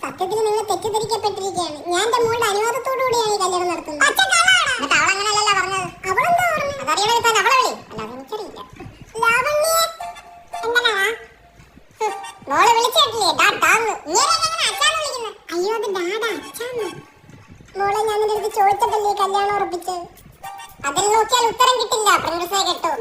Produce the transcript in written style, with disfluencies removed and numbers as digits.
സത്യത്തിൽ നിങ്ങൾ തെറ്റിദ്ധരിക്കപ്പെട്ടിരിക്കുകയാണ്. ഞാൻ എന്റെ മോളുടെ അനുവാദത്തോടു കൂടിയാണ് ഈ കല്യാണം നടത്തുന്നത്. അവളങ്ങനല്ലല്ലോ പറഞ്ഞത്. അവളെന്താ പറഞ്ഞു? അതറിയണമെങ്കിൽ തന്നെ അവളെ വിളി. അല്ലാതെ എനിക്കറിയില്ല. മോളെ വിളിച്ചിട്ടില്ലേ? അയ്യോ അത് ഡാഡാ അച്ഛാന്ന്. മോളെ ഞാൻ നിന്റെ അടുത്ത് ചോദിച്ചിട്ടല്ലേ കല്യാണം ഉറപ്പിച്ചത്. അതിൽ നോക്കിയാൽ ഉത്തരം കിട്ടില്ല. പ്രിൻസേ കേട്ടോ.